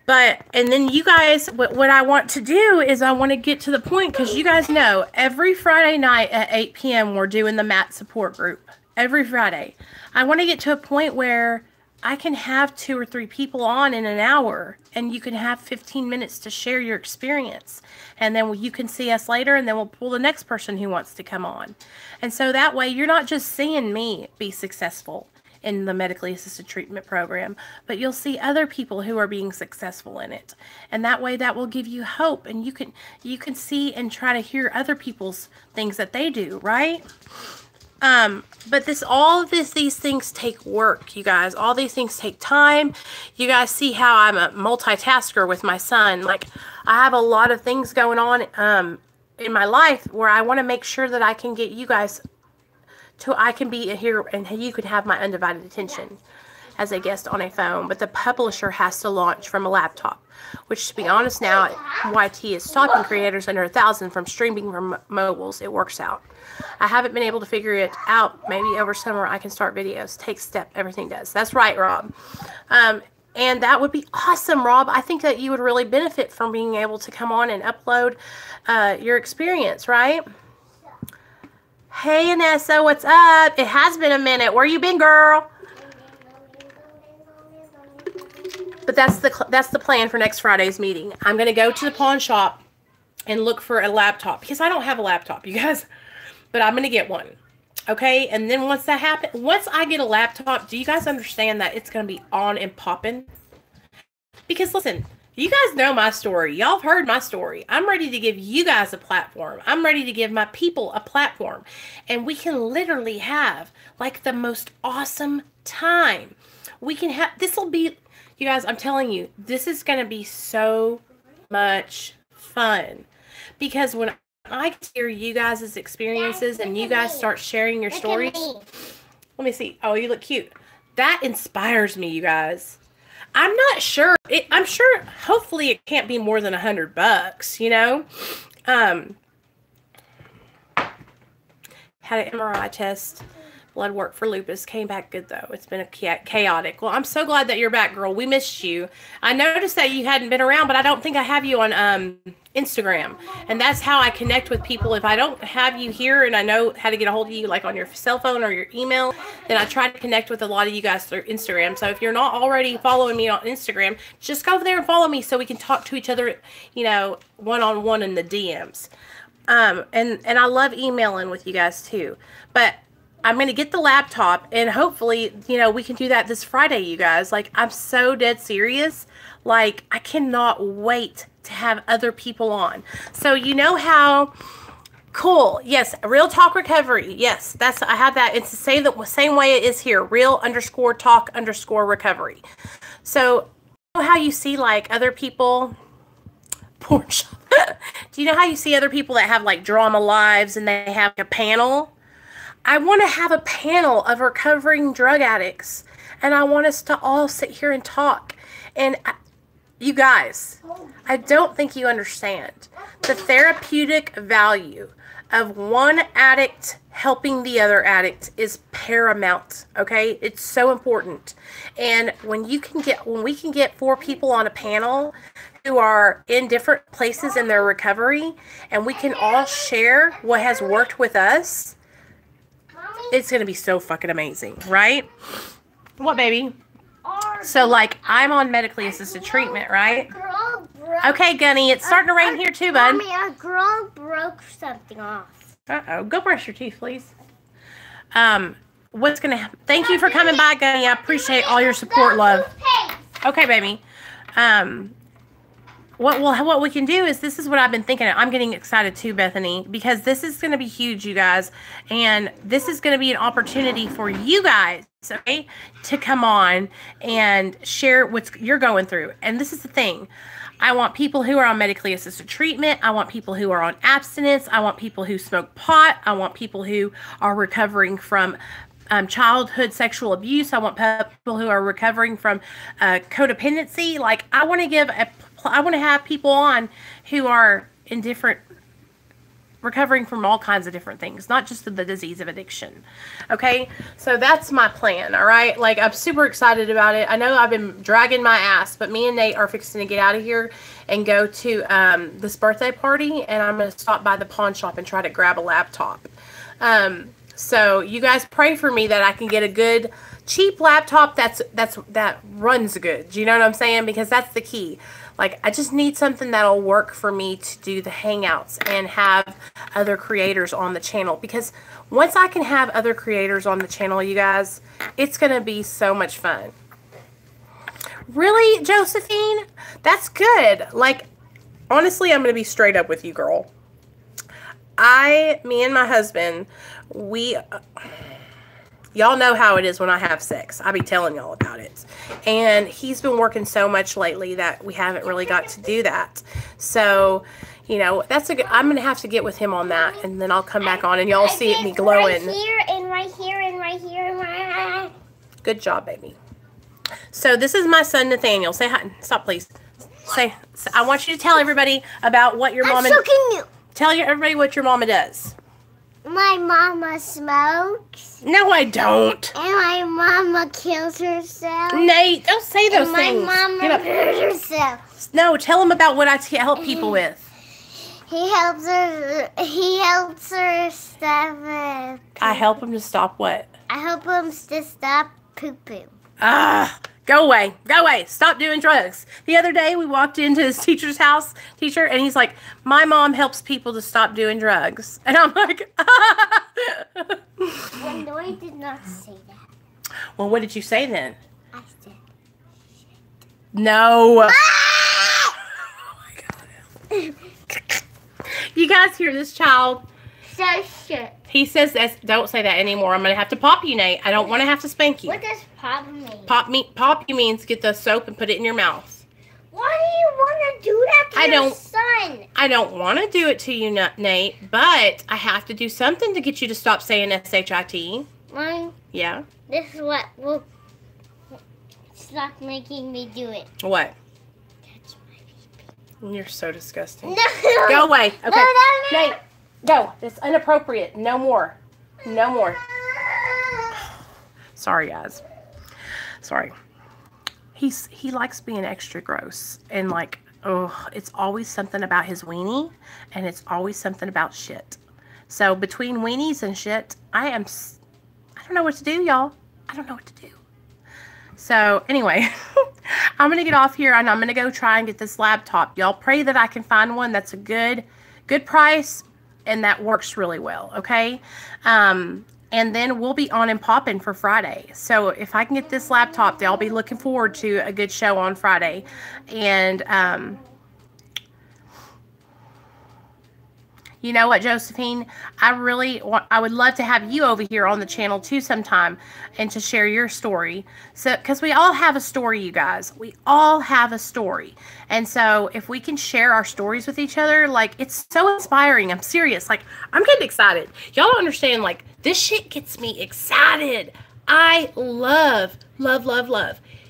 And then you guys, what I want to do is I want to get to the point, because you guys know, every Friday night at 8 p.m. we're doing the MAT support group. Every Friday. I want to get to a point where I can have 2 or 3 people on in an hour, and you can have 15 minutes to share your experience. And then you can see us later, and then we'll pull the next person who wants to come on. And so that way, you're not just seeing me be successful in the medically assisted treatment program, but you'll see other people who are being successful in it. And that way, that will give you hope, and you can see and try to hear other people's things that they do, right? But these things take work, you guys. All these things take time. You guys see how I'm a multitasker with my son. Like, I have a lot of things going on, in my life where I want to make sure that I can get you guys I can be here and you can have my undivided attention as a guest on a phone. But the publisher has to launch from a laptop, which, to be honest, now YT is stopping creators under 1,000 from streaming from mobiles. It works out. I haven't been able to figure it out. Maybe over summer I can start videos. Take step. Everything does. That's right, Rob. And that would be awesome, Rob. I think that you would really benefit from being able to come on and upload your experience, right? Hey, Anessa, what's up? It has been a minute. Where you been, girl? But that's the plan for next Friday's meeting. I'm going to go to the pawn shop and look for a laptop, because I don't have a laptop, you guys. but I'm going to get one. Okay, and then once that happens, once I get a laptop, do you guys understand that it's going to be on and popping? Because listen, you guys know my story. Y'all have heard my story. I'm ready to give you guys a platform. I'm ready to give my people a platform. And we can literally have like the most awesome time. We can have, this will be, you guys, I'm telling you, this is going to be so much fun. Because when I hear you guys' experiences and you guys start sharing your stories. Let me see. Oh, you look cute. That inspires me, you guys. I'm not sure. I'm sure, hopefully it can't be more than $100, you know? Had an MRI test. Blood work for lupus. Came back good, though. It's been a chaotic. Well, I'm so glad that you're back, girl. We missed you. I noticed that you hadn't been around, but I don't think I have you on Instagram. And that's how I connect with people. If I don't have you here and I know how to get a hold of you, like on your cell phone or your email, then I try to connect with a lot of you guys through Instagram. So if you're not already following me on Instagram, just go over there and follow me so we can talk to each other, you know, one-on-one in the DMs. And I love emailing with you guys too. But I'm going to get the laptop and hopefully, you know, we can do that this Friday, you guys. Like, I'm so dead serious. Like, I cannot wait to have other people on. So, you know how cool. Yes, Real Talk Recovery. Yes, I have that. It's the same way it is here. Real_talk_recovery. So, you know how you see like other people porn shop. Do you know how you see other people that have like drama lives and they have a panel? I want to have a panel of recovering drug addicts, and I want us to all sit here and talk. And you guys, I don't think you understand the therapeutic value of one addict helping the other addict is paramount. Okay, it's so important. And when we can get 4 people on a panel who are in different places in their recovery, and we can all share what has worked with us. It's going to be so fucking amazing, right? What, baby? So, like, I'm on medically assisted treatment, right? Okay, Gunny, it's starting to rain here too, bud. Mommy, a girl broke something off. Uh-oh. Go brush your teeth, please. What's going to happen? Thank you for coming by, Gunny. I appreciate all your support, love. Okay, baby. What we can do is, this is what I've been thinking. I'm getting excited too, Bethany, because this is going to be huge, you guys. And this is going to be an opportunity for you guys, okay, to come on and share what you're going through. And this is the thing. I want people who are on medically assisted treatment. I want people who are on abstinence. I want people who smoke pot. I want people who are recovering from childhood sexual abuse. I want people who are recovering from codependency. Like, I want to have people on who are in different, recovering from all kinds of different things, not just the disease of addiction. Okay, so that's my plan. All right, like, I'm super excited about it. I know I've been dragging my ass, but me and Nate are fixing to get out of here and go to this birthday party, and I'm going to stop by the pawn shop and try to grab a laptop. So you guys pray for me that I can get a good cheap laptop that runs good. Do you know what I'm saying? Because that's the key. Like, I just need something that'll work for me to do the hangouts and have other creators on the channel. Because once I can have other creators on the channel, you guys, it's going to be so much fun. Really, Josephine? That's good. Like, honestly, I'm going to be straight up with you, girl. Me and my husband, y'all know how it is when I have sex. I be telling y'all about it. And he's been working so much lately that we haven't really got to do that. So, you know, I'm going to have to get with him on that. And then I'll come back on and y'all see me glowing. Right here and right here and right here and right. Good job, baby. So this is my son, Nathaniel. Say hi. Stop, please. I want you to tell everybody about what your mama... So can you... Tell everybody what your mama does. My mama smokes. No, I don't. And my mama kills herself. Nate, don't say those things. My mama hurt herself. No, tell them about what I help people with. He helps her stop. I help him to stop what? I help him to stop poo-poo. Ah, Go away. Go away. Stop doing drugs. The other day we walked into his teacher's house, and he's like, my mom helps people to stop doing drugs. And I'm like, Well, no, I did not say that. well, what did you say then? I said, No. Oh my God. You guys hear this child? so shit. He says, don't say that anymore. I'm going to have to pop you, Nate. I don't want to have to spank you. What does pop mean? Pop you means get the soap and put it in your mouth. Why do you want to do that to your son? I don't want to do it to you, Nate, but I have to do something to get you to stop saying S-H-I-T. Mom, Yeah? this is what will stop making me do it. What? Touch my You're so disgusting. No. Go away. Okay. No. Nate, go. It's inappropriate. No more. No more. Sorry, guys. Sorry. He likes being extra gross. And like, oh, it's always something about his weenie. And it's always something about shit. So between weenies and shit, I don't know what to do, y'all. I don't know what to do. So anyway, I'm going to get off here and I'm going to go try and get this laptop. Y'all pray that I can find one that's a good price and that works really well, okay? And then we'll be on and popping for Friday. So if I can get this laptop, I'll be looking forward to a good show on Friday. And you know what, Josephine? I would love to have you over here on the channel too sometime and to share your story. So, because we all have a story, you guys. We all have a story. And so if we can share our stories with each other, like, it's so inspiring. I'm serious. Like, I'm getting excited. Y'all don't understand, like, this shit gets me excited. I love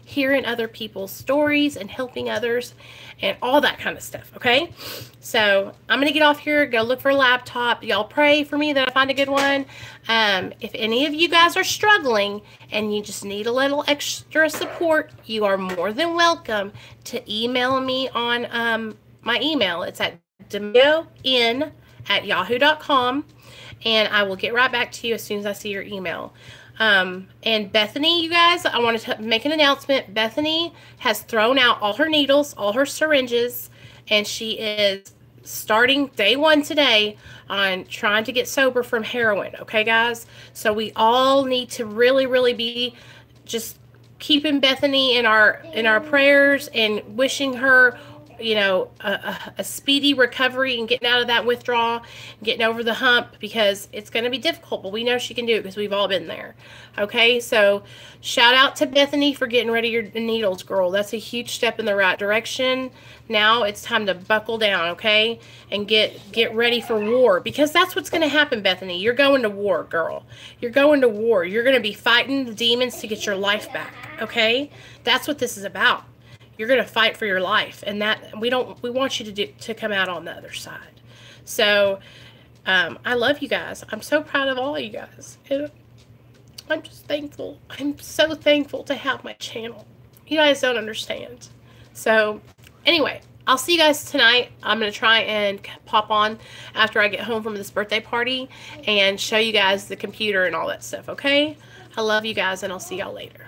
hearing other people's stories and helping others and all that kind of stuff, okay? So I'm going to get off here, go look for a laptop. Y'all pray for me that I find a good one. If any of you guys are struggling and you just need a little extra support, you are more than welcome to email me on my email. It's at demeon@yahoo.com, and I will get right back to you as soon as I see your email. And Bethany, you guys, I want to make an announcement. Bethany has thrown out all her needles, all her syringes, and she is starting day one today on trying to get sober from heroin. Okay, guys? So we all need to really be just keeping Bethany in our prayers and wishing her, you know, a speedy recovery and getting out of that withdrawal, getting over the hump, because it's going to be difficult, but we know she can do it because we've all been there. Okay, so shout out to Bethany for getting rid of your needles, girl. That's a huge step in the right direction. Now it's time to buckle down, okay, and get ready for war, because that's what's going to happen, Bethany. You're going to war, girl. You're going to war. You're going to be fighting the demons to get your life back, okay? That's what this is about. You're going to fight for your life, and that we want you to come out on the other side. So I love you guys. I'm so proud of all you guys. And I'm just thankful. I'm so thankful to have my channel. You guys don't understand. So anyway, I'll see you guys tonight. I'm going to try and pop on after I get home from this birthday party and show you guys the computer and all that stuff, okay? I love you guys, and I'll see y'all later.